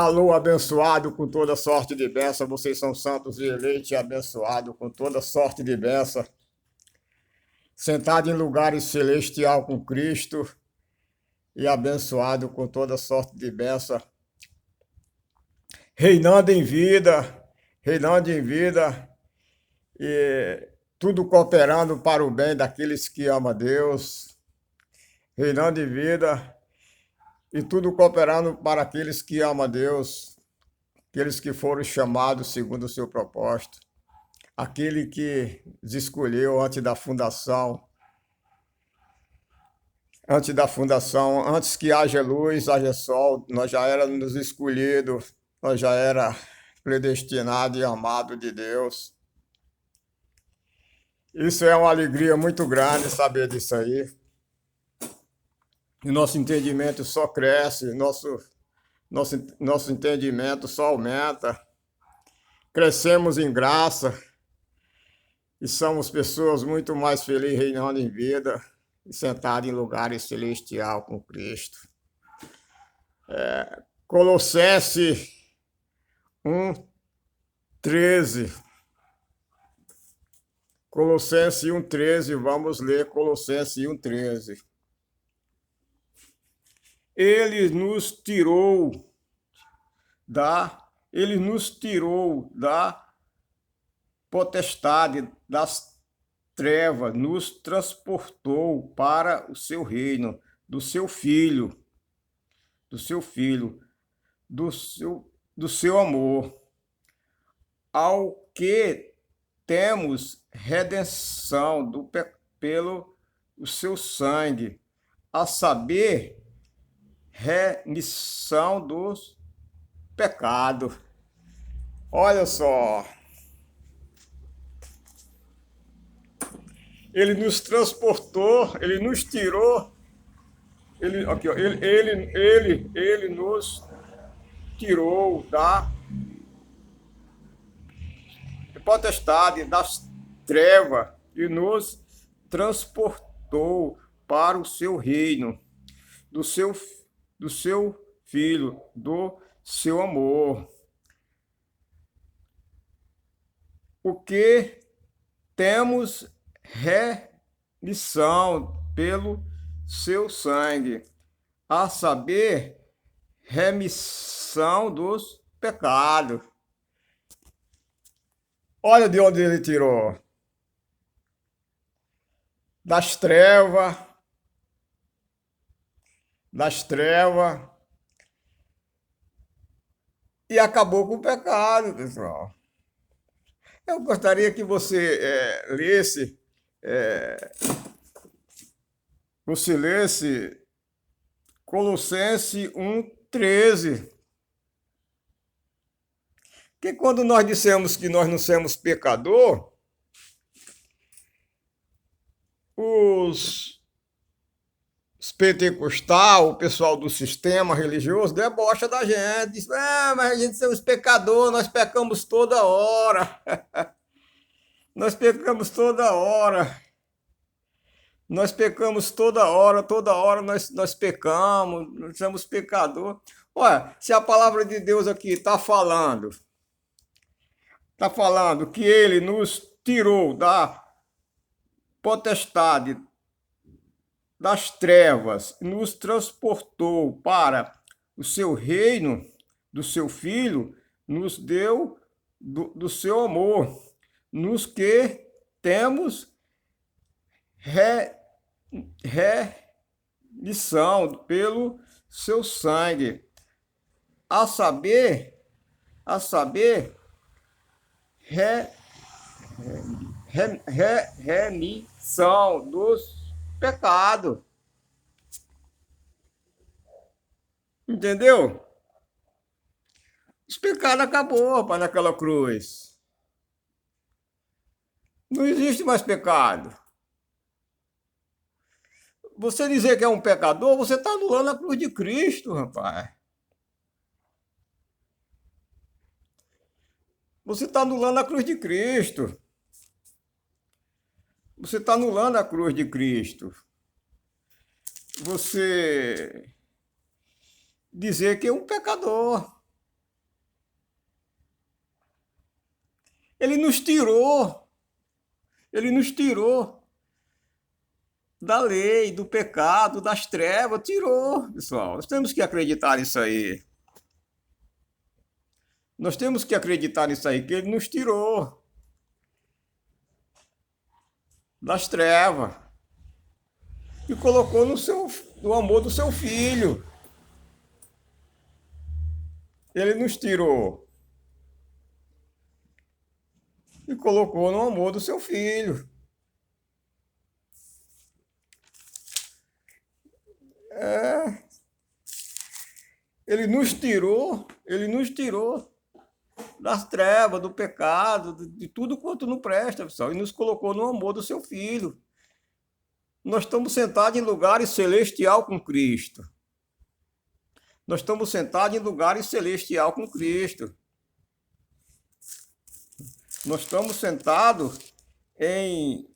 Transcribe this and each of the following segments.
Alô, abençoado com toda sorte de bênção. Vocês são santos e eleitos e abençoados com toda sorte de bênção. Sentado em lugares celestial com Cristo e abençoado com toda sorte de bênção. Reinando em vida, reinando em vida e tudo cooperando para o bem daqueles que amam a Deus. Reinando em vida e tudo cooperando para aqueles que amam a Deus, aqueles que foram chamados segundo o seu propósito. Aquele que nos escolheu antes que haja luz, haja sol, nós já éramos escolhidos, nós já era predestinado e amado de Deus. Isso é uma alegria muito grande saber disso aí. E nosso entendimento só cresce, nosso entendimento só aumenta. Crescemos em graça e somos pessoas muito mais felizes reinando em vida e sentados em lugares celestiais com Cristo. Colossenses 1:13. Colossenses 1:13, vamos ler Colossenses 1:13. Ele nos tirou da potestade das trevas, nos transportou para o seu reino, do seu filho, do seu amor, ao que temos redenção pelo o seu sangue, a saber, remissão dos pecados. Olha só, ele nos transportou, ele nos tirou, ele nos tirou da potestade das trevas e nos transportou para o seu reino, do seu filho, do seu amor. O que temos remissão pelo seu sangue, a saber, remissão dos pecados. Olha de onde ele tirou. Das trevas, e acabou com o pecado, pessoal. Eu gostaria que você lesse Colossenses 1:13. Que quando nós dissemos que nós não somos pecador, os pentecostal, o pessoal do sistema religioso, debocha da gente. Diz, mas a gente somos pecador, nós pecamos toda hora. Nós pecamos toda hora. Nós pecamos toda hora nós pecamos, nós somos pecador. Olha, se a palavra de Deus aqui está falando que ele nos tirou da potestade das trevas, nos transportou para o seu reino, do seu filho, nos deu do seu amor, nos que temos remissão pelo seu sangue, a saber, remissão dos pecados. Entendeu? Os pecados acabou, rapaz, naquela cruz. Não existe mais pecado. Você dizer que é um pecador, você está anulando a cruz de Cristo, rapaz. Você está anulando a cruz de Cristo. Você está anulando a cruz de Cristo. Você dizer que é um pecador. Ele nos tirou. Ele nos tirou da lei, do pecado, das trevas. Tirou, pessoal. Nós temos que acreditar nisso aí. Nós temos que acreditar nisso aí, que ele nos tirou das trevas e colocou no amor do seu filho. Ele nos tirou e colocou no amor do seu filho. Ele nos tirou das trevas, do pecado, de tudo quanto não presta, pessoal, e nos colocou no amor do seu filho. Nós estamos sentados em lugares celestial com Cristo. Nós estamos sentados em lugares celestial com Cristo. Nós estamos sentados em...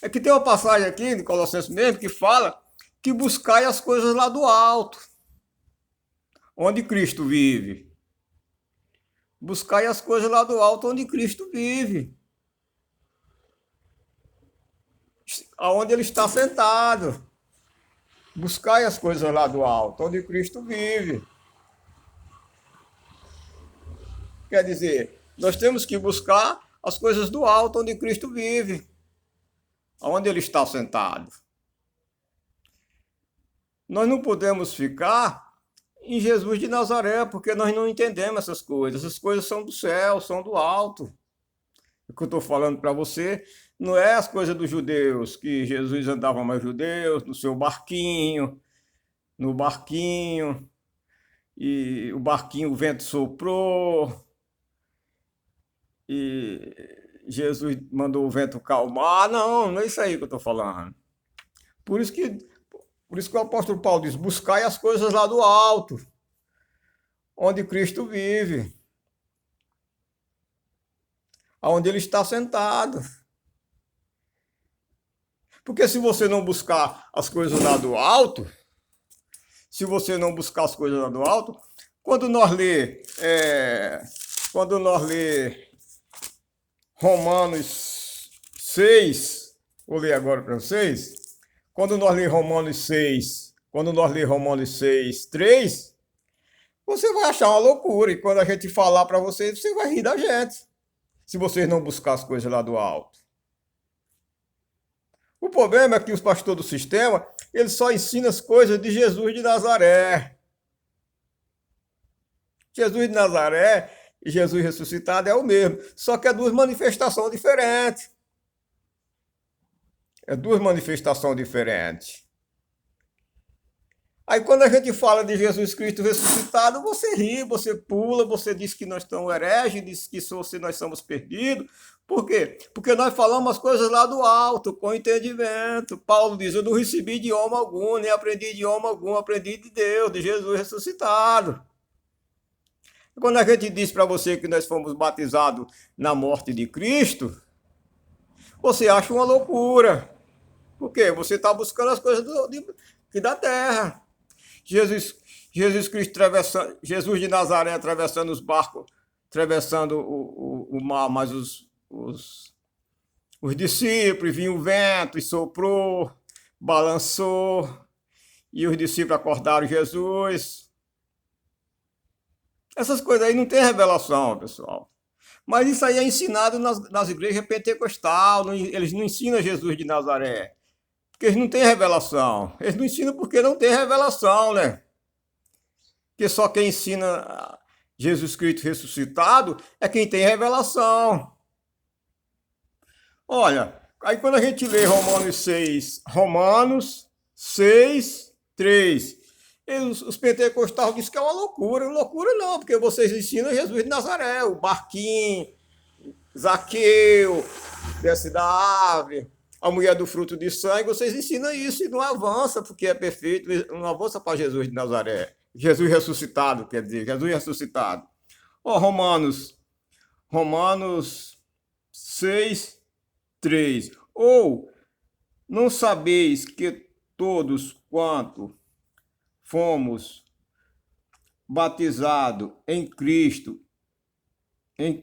É que tem uma passagem aqui, de Colossenses mesmo, que fala que buscai as coisas lá do alto, onde Cristo vive. Buscai as coisas lá do alto, onde Cristo vive. Aonde ele está sentado. Buscai as coisas lá do alto, onde Cristo vive. Quer dizer, nós temos que buscar as coisas do alto, onde Cristo vive. Aonde ele está sentado. Nós não podemos ficar em Jesus de Nazaré, porque nós não entendemos essas coisas. Essas coisas são do céu, são do alto. O que eu estou falando para você não é as coisas dos judeus, que Jesus andava mais judeus, no seu barquinho, no barquinho, e o barquinho, o vento soprou, e Jesus mandou o vento calmar. Não, não é isso aí que eu estou falando. Por isso que o apóstolo Paulo diz, buscai as coisas lá do alto, onde Cristo vive, onde ele está sentado. Porque se você não buscar as coisas lá do alto, quando nós lê Romanos 6, vou ler agora para vocês, quando nós lê Romanos 6, 3, você vai achar uma loucura, e quando a gente falar para vocês, você vai rir da gente, se vocês não buscar as coisas lá do alto. O problema é que os pastores do sistema, eles só ensinam as coisas de Jesus de Nazaré. Jesus de Nazaré e Jesus ressuscitado é o mesmo, só que é duas manifestações diferentes. Aí quando a gente fala de Jesus Cristo ressuscitado, você ri, você pula, você diz que nós estamos hereges, diz que nós somos perdidos. Por quê? Porque nós falamos as coisas lá do alto, com entendimento. Paulo diz, eu não recebi idioma algum, nem aprendi idioma algum, aprendi de Deus, de Jesus ressuscitado. Quando a gente diz para você que nós fomos batizados na morte de Cristo, você acha uma loucura. Por quê? Você está buscando as coisas da terra. Jesus Cristo Jesus de Nazaré atravessando os barcos, atravessando o mar, mas os discípulos, vinha o vento e soprou, balançou, e os discípulos acordaram Jesus. Essas coisas aí não tem revelação, pessoal. Mas isso aí é ensinado nas igrejas pentecostais, eles não ensinam Jesus de Nazaré. Porque eles não têm revelação. Eles não ensinam porque não tem revelação, né? Porque só quem ensina Jesus Cristo ressuscitado é quem tem revelação. Olha, aí quando a gente lê Romanos 6, 3, os pentecostais dizem que é uma loucura. Loucura não, porque vocês ensinam Jesus de Nazaré, o barquinho, Zaqueu, desce da árvore, a mulher do fruto de sangue, vocês ensinam isso e não avança, porque é perfeito, não avança para Jesus de Nazaré. Jesus ressuscitado, quer dizer, Jesus ressuscitado. Ó, Romanos 6, 3. Ou não sabeis que todos quanto fomos batizados em Cristo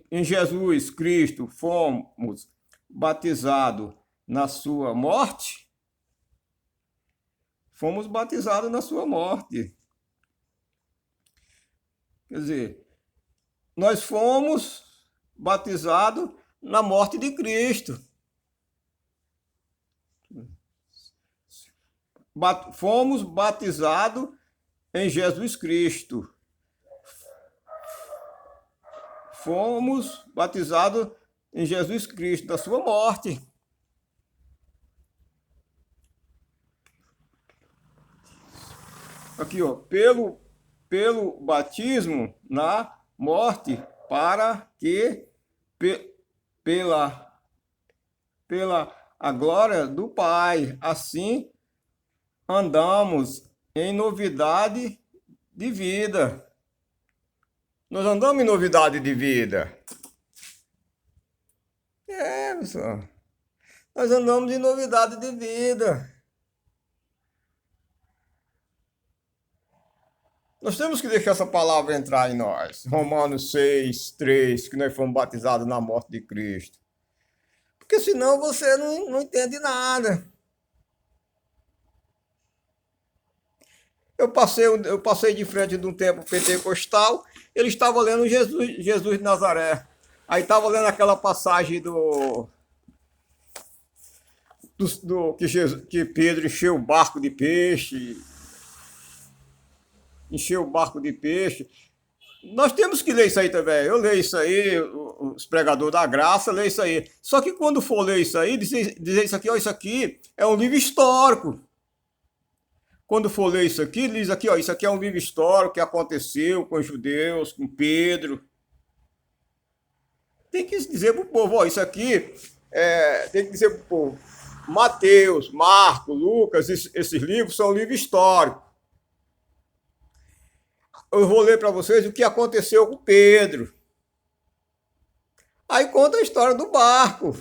em Jesus Cristo fomos batizados na sua morte, fomos batizados na sua morte. Quer dizer, nós fomos batizados na morte de Cristo. Fomos batizados em Jesus Cristo. Fomos batizados em Jesus Cristo, da sua morte. Aqui, ó, pelo batismo na morte, para que pela a glória do Pai, assim andamos em novidade de vida. Nós andamos em novidade de vida. Pessoal. Nós andamos em novidade de vida. Nós temos que deixar essa palavra entrar em nós. Romanos 6:3, que nós fomos batizados na morte de Cristo. Porque senão você não entende nada. Eu passei de frente de um templo pentecostal, ele estava lendo Jesus de Nazaré. Aí estava lendo aquela passagem que Pedro encheu o barco de peixe. Encheu o barco de peixe. Nós temos que ler isso aí também. Eu leio isso aí, os pregadores da graça leem isso aí. Só que quando for ler isso aí, dizer isso aqui, ó, isso aqui é um livro histórico. Quando for ler isso aqui, diz aqui, ó, isso aqui é um livro histórico que aconteceu com os judeus, com Pedro. Tem que dizer para o povo, ó, isso aqui, tem que dizer para o povo, Mateus, Marcos, Lucas, esses livros são livros históricos. Eu vou ler para vocês o que aconteceu com Pedro. Aí conta a história do barco,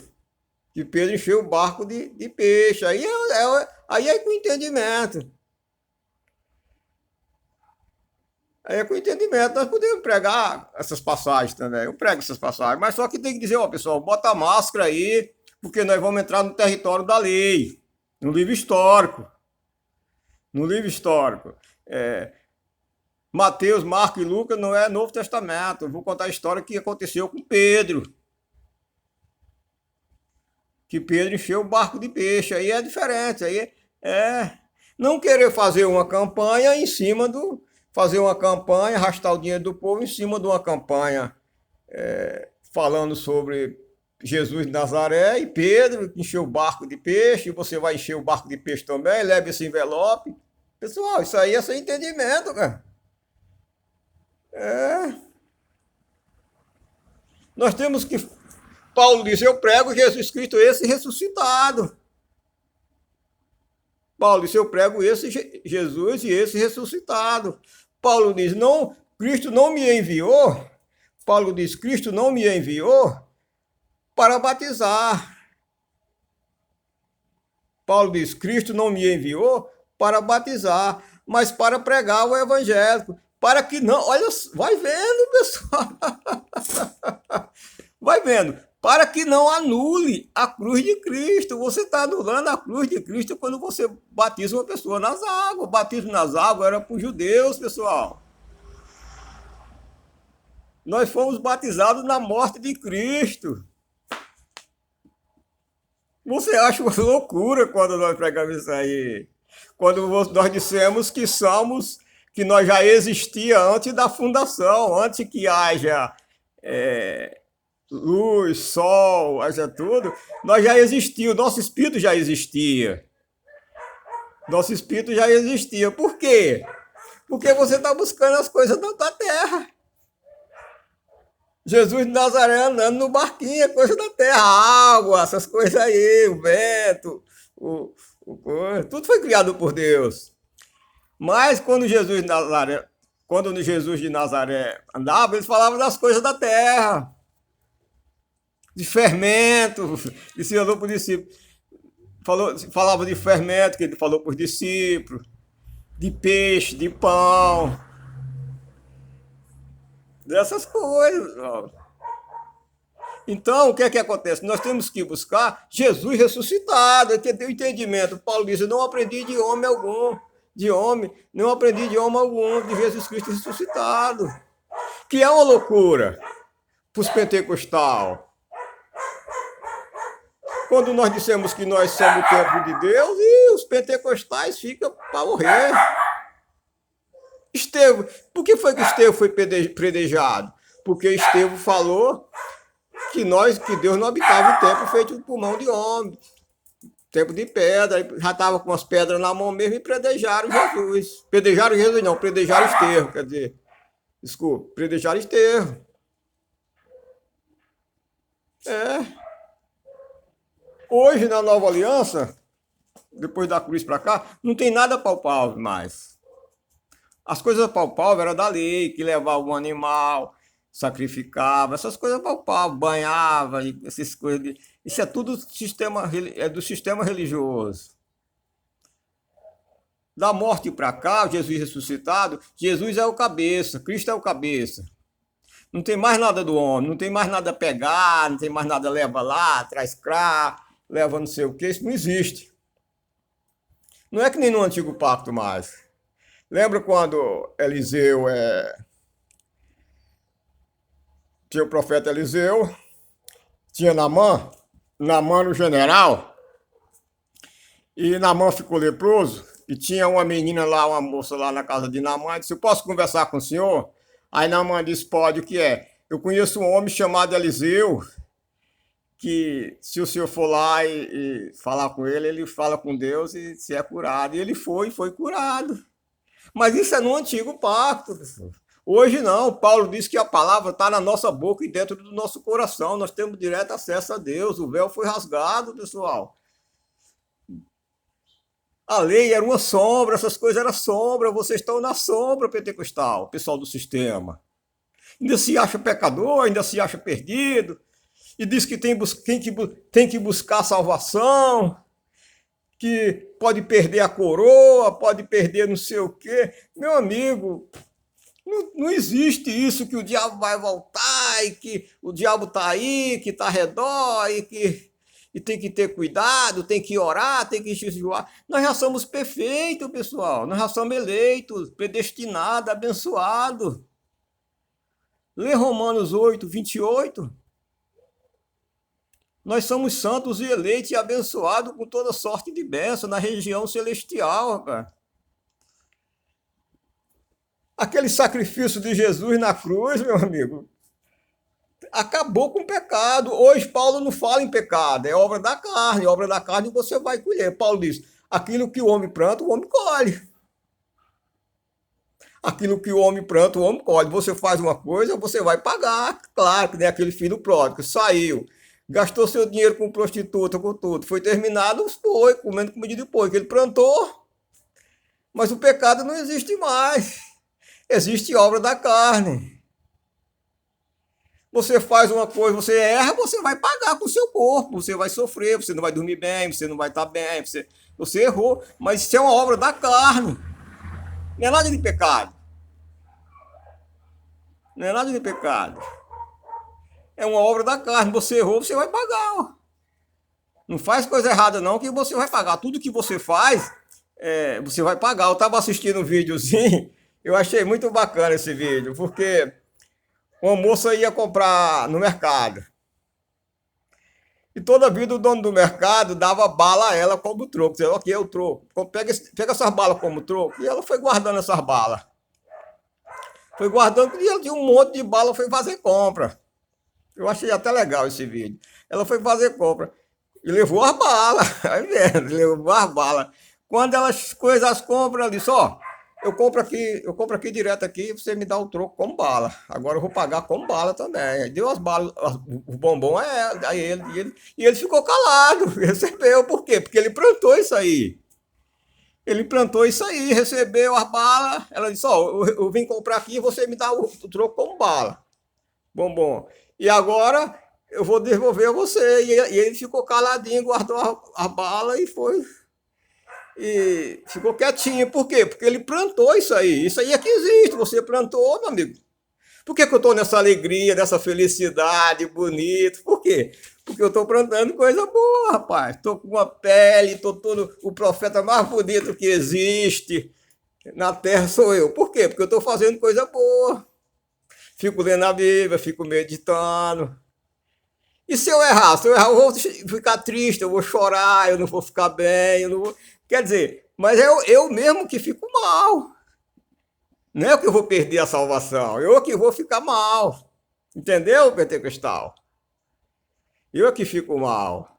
que Pedro encheu o barco de peixe. Aí é com entendimento. Aí é com entendimento. Nós podemos pregar essas passagens também. Eu prego essas passagens. Mas só que tem que dizer, ó, pessoal, bota a máscara aí, porque nós vamos entrar no território da lei. No livro histórico. No livro histórico. Mateus, Marcos e Lucas não é Novo Testamento. Eu vou contar a história que aconteceu com Pedro. Que Pedro encheu o barco de peixe. Aí é diferente. Aí não querer fazer uma campanha em cima do... Fazer uma campanha, arrastar o dinheiro do povo em cima de uma campanha falando sobre Jesus de Nazaré e Pedro, que encheu o barco de peixe, e você vai encher o barco de peixe também, leve esse envelope. Pessoal, isso aí é sem entendimento, cara. Nós temos que... Paulo diz, eu prego Jesus Cristo, esse ressuscitado. Paulo diz, eu prego esse Jesus e esse ressuscitado. Paulo diz, não, Cristo não me enviou. Paulo diz, Cristo não me enviou para batizar. Paulo diz, Cristo não me enviou para batizar, mas para pregar o evangelho. Para que não, olha, vai vendo, pessoal. Vai vendo. Para que não anule a cruz de Cristo. Você está anulando a cruz de Cristo quando você batiza uma pessoa nas águas. O batismo nas águas era para os judeus, pessoal. Nós fomos batizados na morte de Cristo. Você acha uma loucura quando nós pregamos isso aí? Quando nós dissemos que nós já existia antes da fundação, antes que haja... luz, sol, haja tudo, nós já existia, o nosso espírito já existia. Nosso espírito já existia. Por quê? Porque você está buscando as coisas da terra. Jesus de Nazaré andando no barquinho, é coisa da terra, a água, essas coisas aí, o vento, tudo foi criado por Deus. Mas quando Jesus de Nazaré andava, eles falavam das coisas da terra. De fermento, ensinou para os discípulos. Falava de fermento, que ele falou para os discípulos, de peixe, de pão, dessas coisas. Ó. Então, o que é que acontece? Nós temos que buscar Jesus ressuscitado, é que tem o entendimento. Paulo diz, eu não aprendi de homem algum, não aprendi de homem algum, de Jesus Cristo ressuscitado. Que é uma loucura para os pentecostal. Quando nós dissemos que nós somos o templo de Deus, e os pentecostais ficam para morrer. Estevão, por que foi que Estevão foi predejado? Porque Estevão falou que Deus não habitava o templo feito por mão de homem, templo de pedra, já estava com as pedras na mão mesmo e predejaram Jesus. Predejaram Jesus não, predejaram Estevão, quer dizer, desculpa, predejaram Estevão. Hoje, na nova aliança, depois da cruz para cá, não tem nada palpável mais. As coisas palpáveis eram da lei, que levava um animal, sacrificava, essas coisas palpáveis, banhava, essas coisas. Isso é tudo do sistema religioso. Da morte para cá, Jesus ressuscitado, Jesus é o cabeça, Cristo é o cabeça. Não tem mais nada do homem, não tem mais nada a pegar, não tem mais nada leva lá, traz cá, leva não sei o que, isso não existe. Não é que nem no Antigo Pacto mais. Lembra quando Eliseu tinha o profeta Eliseu, tinha Naamã no general, e Naamã ficou leproso, e tinha uma menina lá, uma moça lá na casa de Naamã, disse, eu posso conversar com o senhor? Aí Naamã disse, pode, o que é? Eu conheço um homem chamado Eliseu, que se o senhor for lá e falar com ele, ele fala com Deus e se é curado. E ele foi curado. Mas isso é no Antigo Pacto, pessoal. Hoje não, Paulo diz que a palavra está na nossa boca e dentro do nosso coração. Nós temos direto acesso a Deus. O véu foi rasgado, pessoal. A lei era uma sombra, essas coisas eram sombra. Vocês estão na sombra pentecostal, pessoal do sistema. Ainda se acha pecador, ainda se acha perdido. E diz que tem que buscar salvação, que pode perder a coroa, pode perder não sei o quê. Meu amigo, não existe isso, que o diabo vai voltar, e que o diabo está aí, que está ao redor, e tem que ter cuidado, tem que orar, tem que jejuar. Nós já somos perfeitos, pessoal. Nós já somos eleitos, predestinados, abençoados. Lê Romanos 8, 28. Nós somos santos e eleitos e abençoados com toda sorte de bênção na região celestial, rapaz. Aquele sacrifício de Jesus na cruz, meu amigo, acabou com o pecado. Hoje Paulo não fala em pecado, é obra da carne. Obra da carne você vai colher. Paulo diz, aquilo que o homem planta, o homem colhe. Aquilo que o homem planta, o homem colhe. Você faz uma coisa, você vai pagar. Claro que nem aquele filho pródigo, saiu. Gastou seu dinheiro com prostituta, com tudo. Foi terminado, foi, comendo comida de porco. Ele plantou, mas o pecado não existe mais. Existe obra da carne. Você faz uma coisa, você erra, você vai pagar com o seu corpo. Você vai sofrer, você não vai dormir bem, você não vai estar bem. Você errou, mas isso é uma obra da carne. Não é nada de pecado. Não é nada de pecado. É uma obra da carne. Você errou, você vai pagar. Ó. Não faz coisa errada não, que você vai pagar. Tudo que você faz, você vai pagar. Eu estava assistindo um videozinho, eu achei muito bacana esse vídeo, porque uma moça ia comprar no mercado. E toda vida o dono do mercado dava bala a ela como troco. Dizia, ok, eu troco. Pega essas balas como troco. E ela foi guardando essas balas. Foi guardando, e ela tinha um monte de bala, foi fazer compra. Eu achei até legal esse vídeo. Ela foi fazer compra e levou as balas. Aí mesmo, levou as balas. Quando elas coisas as compras, ela disse, ó, eu compro aqui direto aqui, você me dá o troco com bala. Agora eu vou pagar com bala também. Aí deu as balas, o bombom a ele, e ele ficou calado, recebeu. Por quê? Porque ele plantou isso aí. Ele plantou isso aí, recebeu as balas. Ela disse, ó, eu vim comprar aqui, você me dá o troco com bala. Bombom. E agora eu vou devolver a você. E ele ficou caladinho, guardou a bala e foi. E ficou quietinho. Por quê? Porque ele plantou isso aí. Isso aí é que existe. Você plantou, meu amigo. Por que que eu estou nessa alegria, nessa felicidade bonita? Por quê? Porque eu estou plantando coisa boa, rapaz. Estou com uma pele, estou todo o profeta mais bonito que existe na terra sou eu. Por quê? Porque eu estou fazendo coisa boa. Fico lendo a Bíblia, fico meditando. E se eu errar? Se eu errar, eu vou ficar triste, eu vou chorar, eu não vou ficar bem, eu não vou... Quer dizer, mas é eu mesmo que fico mal. Não é eu que vou perder a salvação, eu que vou ficar mal. Entendeu, pentecostal? Eu que fico mal.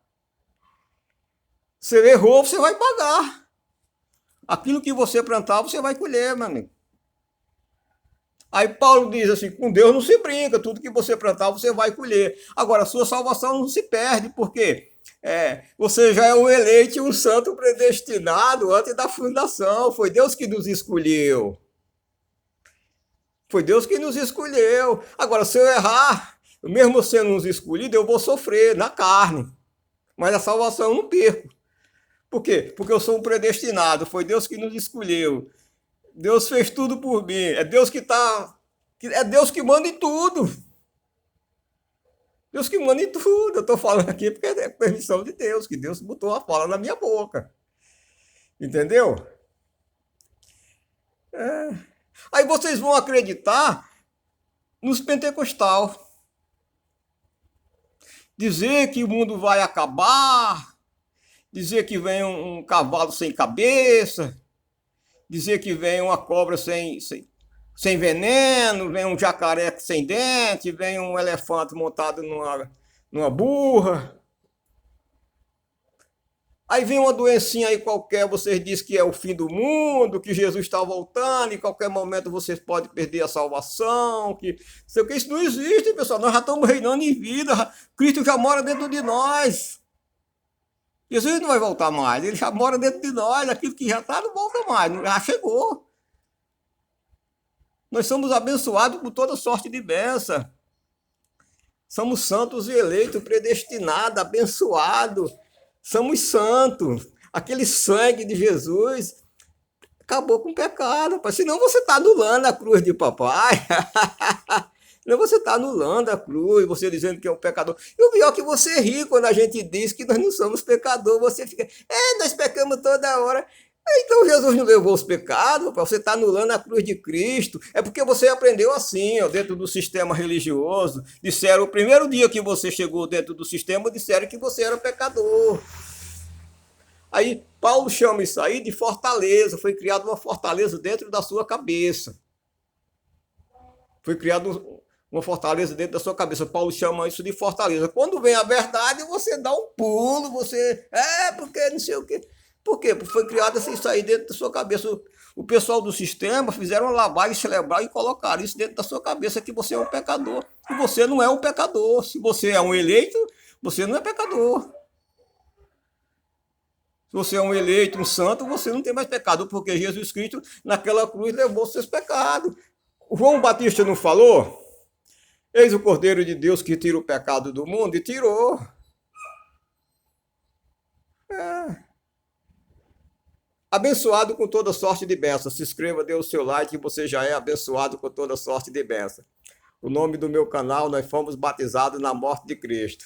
Você errou, você vai pagar. Aquilo que você plantar, você vai colher, meu amigo. Aí Paulo diz assim, com Deus não se brinca, tudo que você plantar, você vai colher. Agora, a sua salvação não se perde, porque você já é um eleito e um santo predestinado antes da fundação. Foi Deus que nos escolheu. Foi Deus que nos escolheu. Agora, se eu errar, mesmo sendo uns escolhidos, eu vou sofrer na carne. Mas a salvação eu não perco. Por quê? Porque eu sou um predestinado. Foi Deus que nos escolheu. Deus fez tudo por mim. É Deus que está. É Deus que manda em tudo. Deus que manda em tudo. Eu estou falando aqui porque é permissão de Deus, que Deus botou a fala na minha boca. Entendeu? Aí vocês vão acreditar nos pentecostal. Dizer que o mundo vai acabar, dizer que vem um cavalo sem cabeça, dizer que vem uma cobra sem veneno, vem um jacaré sem dente, vem um elefante montado numa burra. Aí vem uma doencinha aí qualquer, vocês dizem que é o fim do mundo, que Jesus está voltando, em qualquer momento vocês podem perder a salvação, que isso não existe, pessoal. Nós já estamos reinando em vida, Cristo já mora dentro de nós. Jesus não vai voltar mais, ele já mora dentro de nós, aquilo que já está não volta mais, já chegou. Nós somos abençoados com toda sorte de bênção. Somos santos e eleitos, predestinados, abençoados. Somos santos. Aquele sangue de Jesus acabou com o pecado. Senão você está anulando a cruz de papai. Senão você está anulando a cruz, você dizendo que é um pecador. E o pior é que você ri quando a gente diz que nós não somos pecadores. Você fica, nós pecamos toda hora. Então Jesus não levou os pecados, você está anulando a cruz de Cristo. É porque você aprendeu assim, ó, dentro do sistema religioso. Disseram, o primeiro dia que você chegou dentro do sistema, disseram que você era pecador. Aí Paulo chama isso aí de fortaleza. Foi criada uma fortaleza dentro da sua cabeça. Foi criada uma fortaleza dentro da sua cabeça. Paulo chama isso de fortaleza. Quando vem a verdade, você dá um pulo, você... porque não sei o quê. Por quê? Porque foi criado isso aí dentro da sua cabeça. O pessoal do sistema fizeram uma lavagem cerebral e colocaram isso dentro da sua cabeça, que você é um pecador. E você não é um pecador. Se você é um eleito, você não é pecador. Se você é um eleito, um santo, você não tem mais pecado, porque Jesus Cristo, naquela cruz, levou seus pecados. O João Batista não falou? Eis o Cordeiro de Deus que tira o pecado do mundo, e tirou. Abençoado com toda sorte de bênção. Se inscreva, dê o seu like, e você já é abençoado com toda sorte de bênção. O nome do meu canal, nós fomos batizados na morte de Cristo.